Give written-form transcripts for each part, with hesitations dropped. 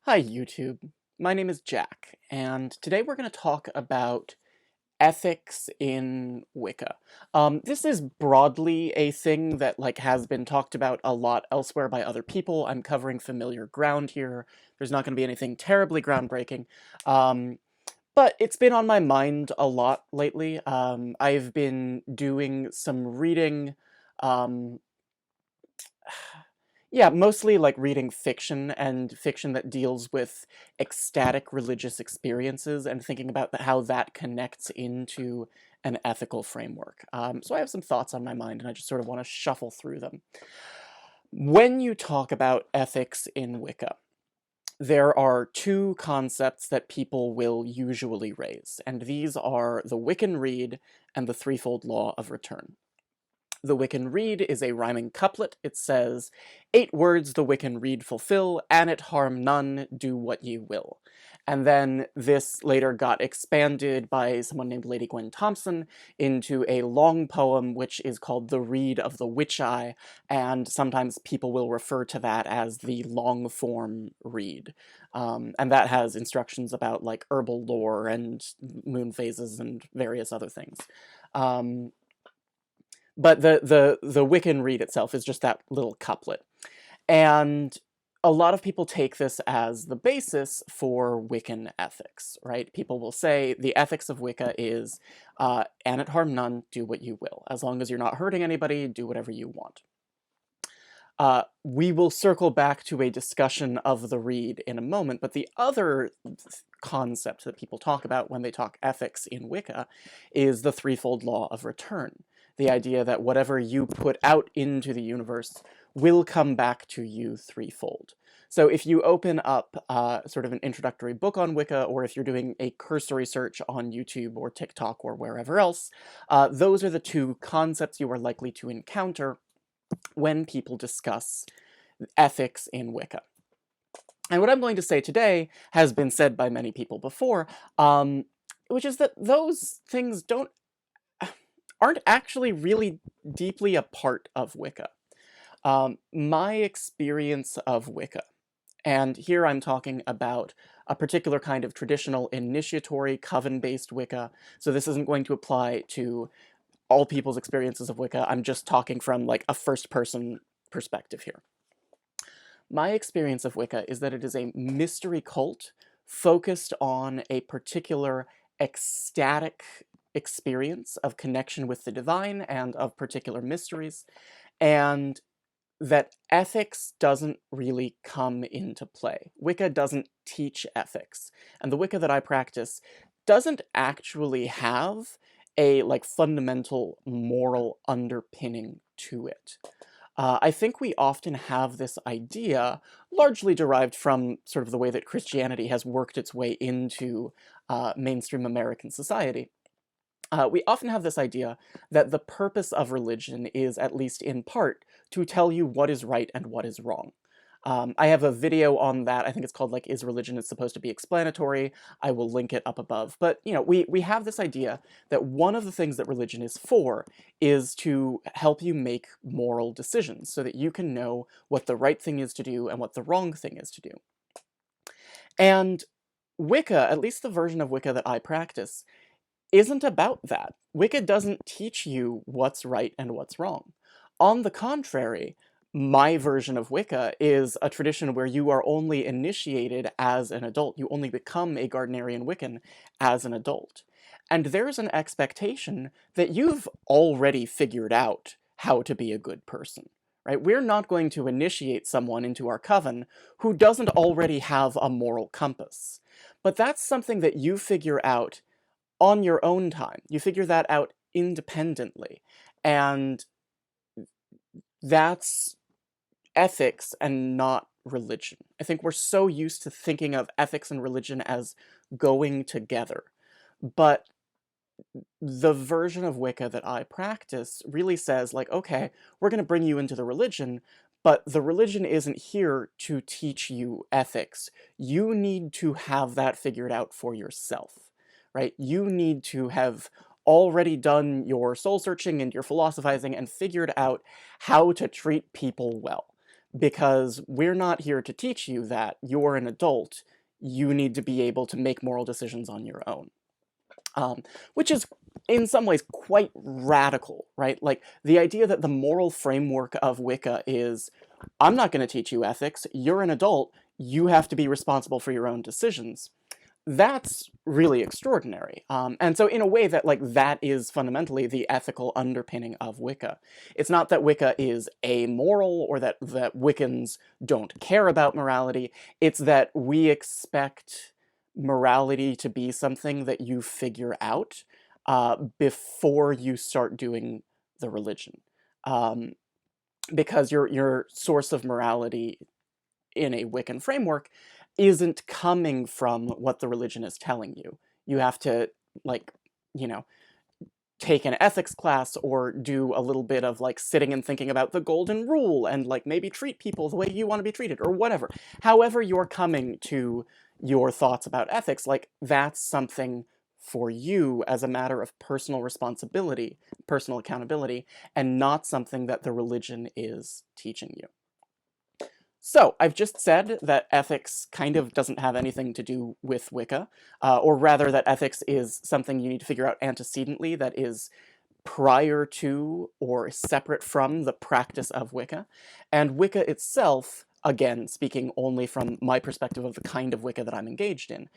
Hi YouTube, my name is Jack, and today we're going to talk about ethics in Wicca. This is broadly a thing that has been talked about a lot elsewhere by other people. I'm covering familiar ground here. There's not going to be anything terribly groundbreaking, but it's been on my mind a lot lately. I've been doing some reading. Um, Yeah, mostly reading fiction and fiction that deals with ecstatic religious experiences and thinking about how that connects into an ethical framework. So I have some thoughts on my mind and I just sort of want to shuffle through them. When you talk about ethics in Wicca, there are two concepts that people will usually raise, and these are the Wiccan Rede and the Threefold Law of Return. The Wiccan Rede is a rhyming couplet. It says, 8 words the Wiccan Rede fulfill, an it harm none, do what ye will. And then this later got expanded by someone named Lady Gwen Thompson into a long poem which is called The Rede of the Witch I, and sometimes people will refer to that as the long form Rede. And that has instructions about herbal lore and moon phases and various other things. But the Wiccan Rede itself is just that little couplet. And a lot of people take this as the basis for Wiccan ethics, right? People will say the ethics of Wicca is, an it harm none, do what you will. As long as you're not hurting anybody, do whatever you want. We will circle back to a discussion of the Rede in a moment, but the other concept that people talk about when they talk ethics in Wicca is the Threefold Law of Return. The idea that whatever you put out into the universe will come back to you threefold. So if you open up sort of an introductory book on Wicca, or if you're doing a cursory search on YouTube or TikTok or wherever else, those are the two concepts you are likely to encounter when people discuss ethics in Wicca. And what I'm going to say today has been said by many people before, which is that those things aren't actually really deeply a part of Wicca. My experience of Wicca, and here I'm talking about a particular kind of traditional initiatory coven-based Wicca, so this isn't going to apply to all people's experiences of Wicca. I'm just talking from a first-person perspective here. My experience of Wicca is that it is a mystery cult focused on a particular ecstatic experience of connection with the divine and of particular mysteries, and that ethics doesn't really come into play. Wicca doesn't teach ethics, and the Wicca that I practice doesn't actually have a fundamental moral underpinning to it. I think we often have this idea, largely derived from sort of the way that Christianity has worked its way into mainstream American society. We often have this idea that the purpose of religion is, at least in part, to tell you what is right and what is wrong. I have a video on that. I think it's called Is Religion Is Supposed to Be Explanatory? I will link it up above. But, we have this idea that one of the things that religion is for is to help you make moral decisions so that you can know what the right thing is to do and what the wrong thing is to do. And Wicca, at least the version of Wicca that I practice, isn't about that. Wicca doesn't teach you what's right and what's wrong. On the contrary, my version of Wicca is a tradition where you are only initiated as an adult. You only become a Gardnerian Wiccan as an adult. And there's an expectation that you've already figured out how to be a good person, right? We're not going to initiate someone into our coven who doesn't already have a moral compass. But that's something that you figure out on your own time. You figure that out independently. And that's ethics and not religion. I think we're so used to thinking of ethics and religion as going together. But the version of Wicca that I practice really says, okay, we're going to bring you into the religion, but the religion isn't here to teach you ethics. You need to have that figured out for yourself, right? You need to have already done your soul searching and your philosophizing and figured out how to treat people well. because we're not here to teach you that you're an adult. You need to be able to make moral decisions on your own. Which is in some ways quite radical, right? Like the idea that the moral framework of Wicca is, I'm not going to teach you ethics, you're an adult, you have to be responsible for your own decisions. That's really extraordinary. And so in a way that, like, that is fundamentally the ethical underpinning of Wicca. It's not that Wicca is amoral or that Wiccans don't care about morality. It's that we expect morality to be something that you figure out before you start doing the religion. Because your source of morality in a Wiccan framework isn't coming from what the religion is telling you. You have to, like, you know, take an ethics class or do a little bit of, like, sitting and thinking about the golden rule and, like, maybe treat people the way you want to be treated or whatever. However you're coming to your thoughts about ethics, like, that's something for you as a matter of personal responsibility, personal accountability, and not something that the religion is teaching you. So, I've just said that ethics kind of doesn't have anything to do with Wicca, or rather that ethics is something you need to figure out antecedently, that is prior to or separate from the practice of Wicca. And Wicca itself, again, speaking only from my perspective of the kind of Wicca that I'm engaged in,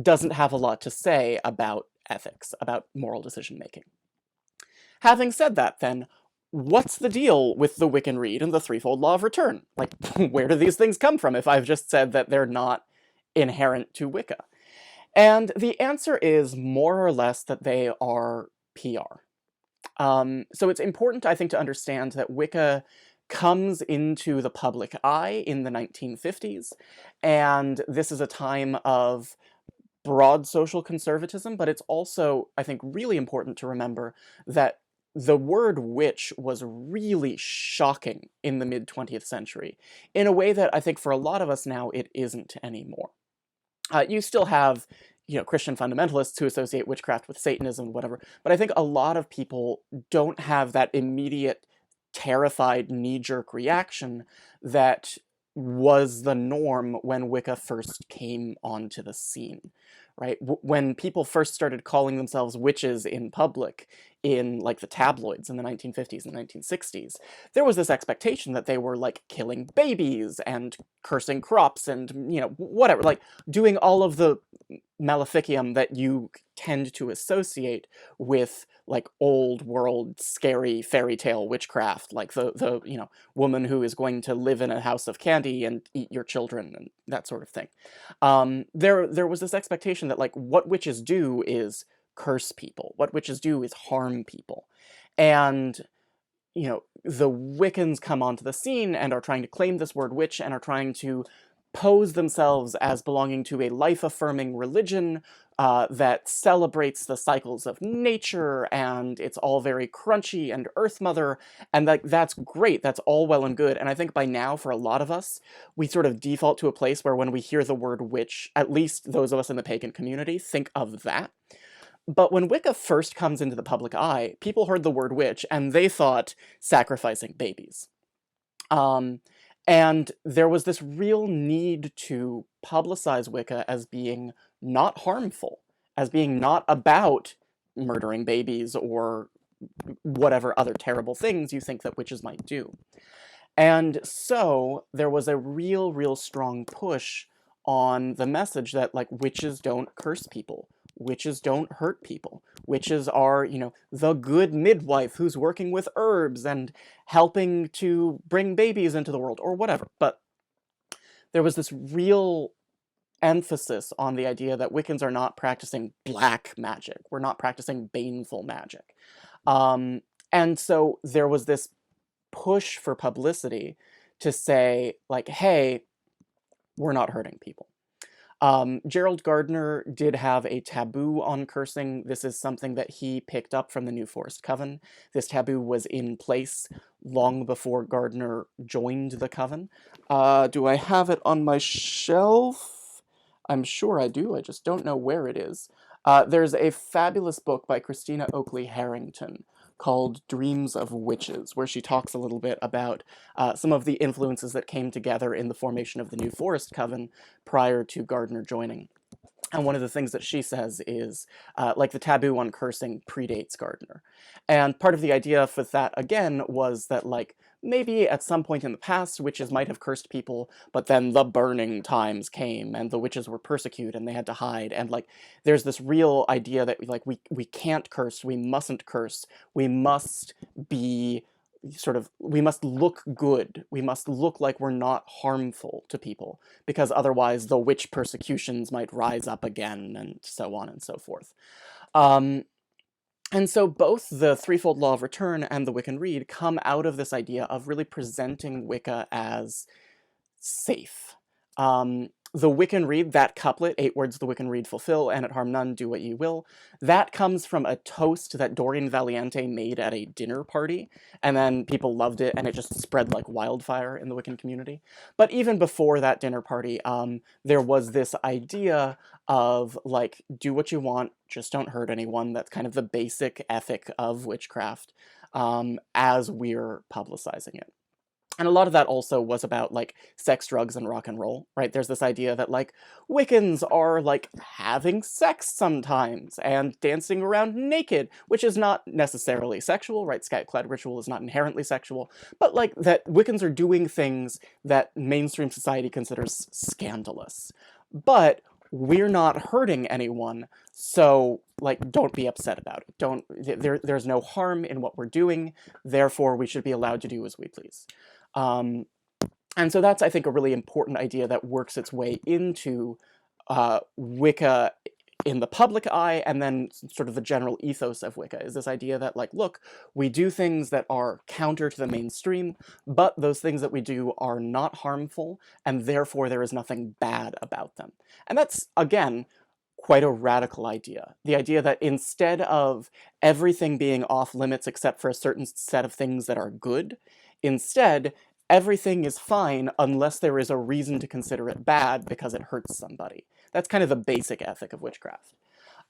doesn't have a lot to say about ethics, about moral decision-making. Having said that, then, what's the deal with the Wiccan Rede and the Threefold Law of Return? Like, where do these things come from if I've just said that they're not inherent to Wicca? And the answer is more or less that they are PR. So it's important, I think, to understand that Wicca comes into the public eye in the 1950s, and this is a time of broad social conservatism, but it's also, I think, really important to remember that the word witch was really shocking in the mid-20th century, in a way that I think for a lot of us now it isn't anymore. You still have, Christian fundamentalists who associate witchcraft with Satanism, whatever, but I think a lot of people don't have that immediate, terrified, knee-jerk reaction that was the norm when Wicca first came onto the scene, right? When people first started calling themselves witches in public, in, like, the tabloids in the 1950s and 1960s, there was this expectation that they were, like, killing babies and cursing crops and, whatever, like, doing all of the maleficium that you tend to associate with, like, old world, scary fairy tale witchcraft, like the woman who is going to live in a house of candy and eat your children and that sort of thing. There was this expectation that, like, what witches do is curse people. What witches do is harm people. And, the Wiccans come onto the scene and are trying to claim this word witch and are trying to pose themselves as belonging to a life-affirming religion that celebrates the cycles of nature, and it's all very crunchy and Earth Mother, and that's great, that's all well and good, and I think by now, for a lot of us, we sort of default to a place where when we hear the word witch, at least those of us in the pagan community, think of that. But when Wicca first comes into the public eye, people heard the word witch, and they thought sacrificing babies. And there was this real need to publicize Wicca as being not harmful, as being not about murdering babies or whatever other terrible things you think that witches might do. And so there was a real strong push on the message that, like, witches don't curse people. Witches don't hurt people. Witches are, the good midwife who's working with herbs and helping to bring babies into the world, or whatever. But there was this real emphasis on the idea that Wiccans are not practicing black magic. We're not practicing baneful magic. And so there was this push for publicity to say, like, hey, we're not hurting people. Gerald Gardner did have a taboo on cursing. This is something that he picked up from the New Forest Coven. This taboo was in place long before Gardner joined the Coven. Do I have it on my shelf? I'm sure I do, I just don't know where it is. There's a fabulous book by Christina Oakley Harrington called Dreams of Witches, where she talks a little bit about some of the influences that came together in the formation of the New Forest Coven prior to Gardner joining. And one of the things that she says is, like, the taboo on cursing predates Gardner. And part of the idea for that, again, was that, like, maybe at some point in the past, witches might have cursed people, but then the burning times came, and the witches were persecuted, and they had to hide. And, like, there's this real idea that, like, we can't curse, we mustn't curse, we must be we must look good. We must look like we're not harmful to people, because otherwise the witch persecutions might rise up again, and so on and so forth. And so both the Threefold Law of Return and the Wiccan Rede come out of this idea of really presenting Wicca as safe. The Wiccan Rede, that couplet, 8 words the Wiccan Rede fulfill, and it harm none, do what ye will, that comes from a toast that Doreen Valiente made at a dinner party, and then people loved it, and it just spread like wildfire in the Wiccan community. But even before that dinner party, there was this idea of, like, do what you want, just don't hurt anyone. That's kind of the basic ethic of witchcraft, as we're publicizing it. And a lot of that also was about, like, sex, drugs, and rock and roll, right? There's this idea that, like, Wiccans are, like, having sex sometimes and dancing around naked, which is not necessarily sexual, right? Skyclad ritual is not inherently sexual, but, like, that Wiccans are doing things that mainstream society considers scandalous. But we're not hurting anyone, so, like, don't be upset about it. There's no harm in what we're doing, therefore we should be allowed to do as we please. And so that's, I think, a really important idea that works its way into Wicca in the public eye, and then sort of the general ethos of Wicca, is this idea that, like, look, we do things that are counter to the mainstream, but those things that we do are not harmful, and therefore there is nothing bad about them. And that's, again, quite a radical idea. The idea that instead of everything being off limits except for a certain set of things that are good, instead, everything is fine unless there is a reason to consider it bad because it hurts somebody. That's kind of the basic ethic of witchcraft.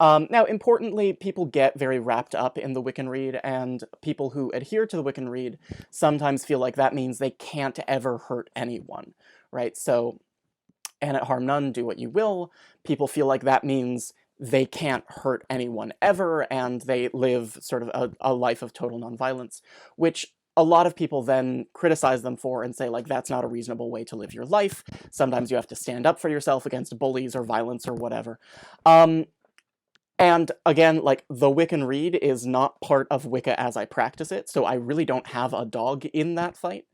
Now, importantly, people get very wrapped up in the Wiccan Rede, and people who adhere to the Wiccan Rede sometimes feel like that means they can't ever hurt anyone, right? So, and at harm none, do what you will, people feel like that means they can't hurt anyone ever, and they live sort of a life of total nonviolence, which a lot of people then criticize them for and say, like, that's not a reasonable way to live your life. Sometimes you have to stand up for yourself against bullies or violence or whatever. And again, like, the Wiccan Rede is not part of Wicca as I practice it, so I really don't have a dog in that fight.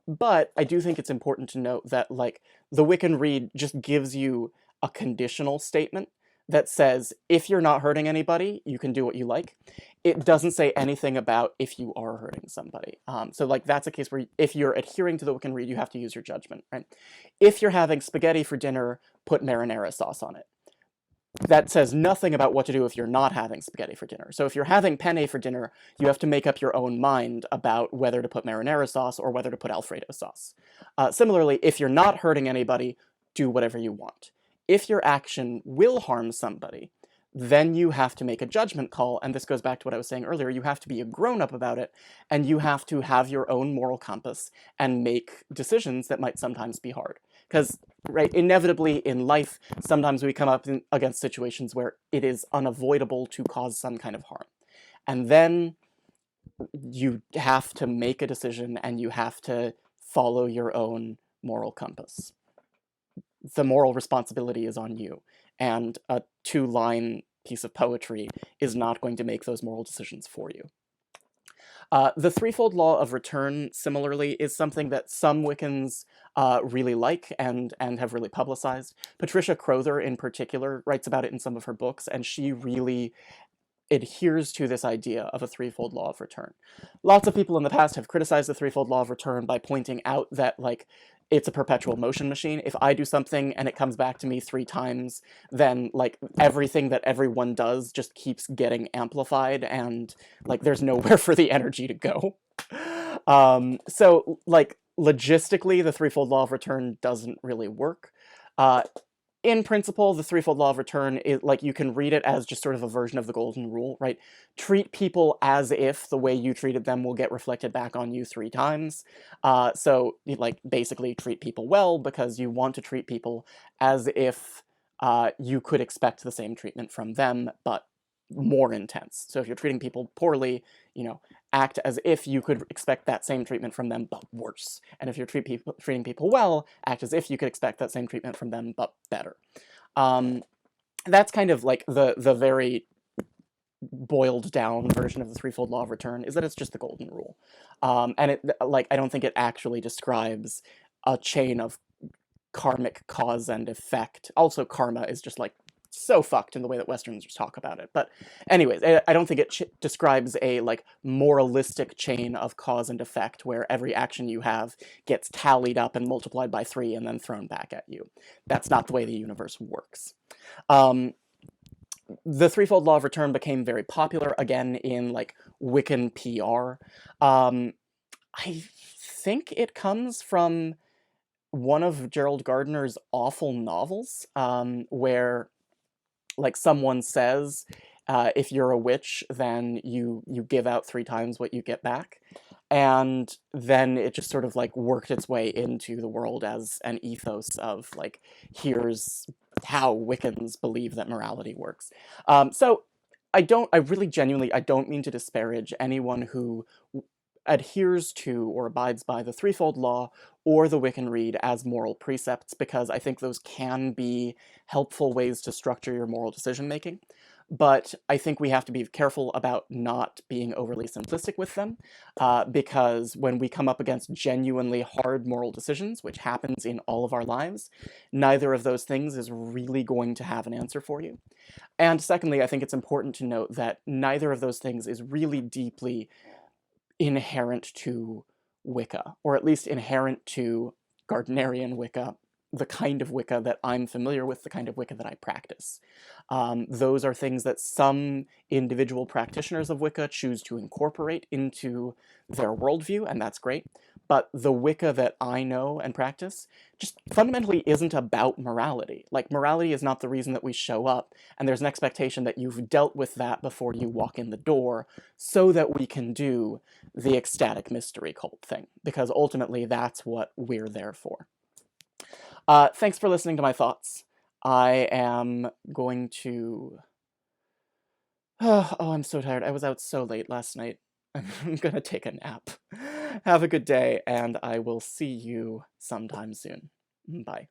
But I do think it's important to note that, like, the Wiccan Rede just gives you a conditional statement that says, if you're not hurting anybody, you can do what you like. It doesn't say anything about if you are hurting somebody. So, like, that's a case where if you're adhering to the Wiccan Rede, you have to use your judgment, right? If you're having spaghetti for dinner, put marinara sauce on it. That says nothing about what to do if you're not having spaghetti for dinner. So if you're having penne for dinner, you have to make up your own mind about whether to put marinara sauce or whether to put Alfredo sauce. Similarly, if you're not hurting anybody, do whatever you want. If your action will harm somebody, then you have to make a judgment call, and this goes back to what I was saying earlier. You have to be a grown-up about it, and you have to have your own moral compass and make decisions that might sometimes be hard. Because, right, inevitably in life, sometimes we come up against situations where it is unavoidable to cause some kind of harm. And then you have to make a decision, and you have to follow your own moral compass. The moral responsibility is on you, and a 2-line piece of poetry is not going to make those moral decisions for you. The Threefold Law of Return, similarly, is something that some Wiccans really like and have really publicized. Patricia Crowther, in particular, writes about it in some of her books, and she really adheres to this idea of a Threefold Law of Return. Lots of people in the past have criticized the Threefold Law of Return by pointing out that, like, it's a perpetual motion machine. If I do something and it comes back to me 3 times, then, like, everything that everyone does just keeps getting amplified, and, like, there's nowhere for the energy to go. So, like, logistically, the Threefold Law of Return doesn't really work. in principle, the Threefold Law of Return is like, you can read it as just sort of a version of the golden rule, right? Treat people as if the way you treated them will get reflected back on you 3 times. So, like, basically treat people well because you want to treat people as if you could expect the same treatment from them, but more intense. So if you're treating people poorly, you know, act as if you could expect that same treatment from them, but worse. And if you're treating people well, act as if you could expect that same treatment from them, but better. That's kind of like the very boiled down version of the Threefold Law of Return, is that it's just the golden rule. And it, like, I don't think it actually describes a chain of karmic cause and effect. Also, karma is just like so fucked in the way that Westerners talk about it. But anyways, I don't think it describes a like moralistic chain of cause and effect where every action you have gets tallied up and multiplied by 3 and then thrown back at you. That's not the way the universe works. The Threefold Law of Return became very popular again in like Wiccan PR. I think it comes from one of Gerald Gardner's awful novels, where like someone says, if you're a witch, then you give out 3 times what you get back. And then it just sort of like worked its way into the world as an ethos of like, here's how Wiccans believe that morality works. So I really genuinely, I don't mean to disparage anyone who adheres to or abides by the Threefold Law or the Wiccan Rede as moral precepts, because I think those can be helpful ways to structure your moral decision-making. But I think we have to be careful about not being overly simplistic with them, because when we come up against genuinely hard moral decisions, which happens in all of our lives, neither of those things is really going to have an answer for you. And secondly, I think it's important to note that neither of those things is really deeply inherent to Wicca, or at least inherent to Gardnerian Wicca, the kind of Wicca that I'm familiar with, the kind of Wicca that I practice. Those are things that some individual practitioners of Wicca choose to incorporate into their worldview, and that's great. But the Wicca that I know and practice just fundamentally isn't about morality. Like, morality is not the reason that we show up, and there's an expectation that you've dealt with that before you walk in the door so that we can do the ecstatic mystery cult thing, because ultimately that's what we're there for. Thanks for listening to my thoughts. I am going to... Oh, I'm so tired. I was out so late last night. I'm gonna take a nap. Have a good day, and I will see you sometime soon. Bye.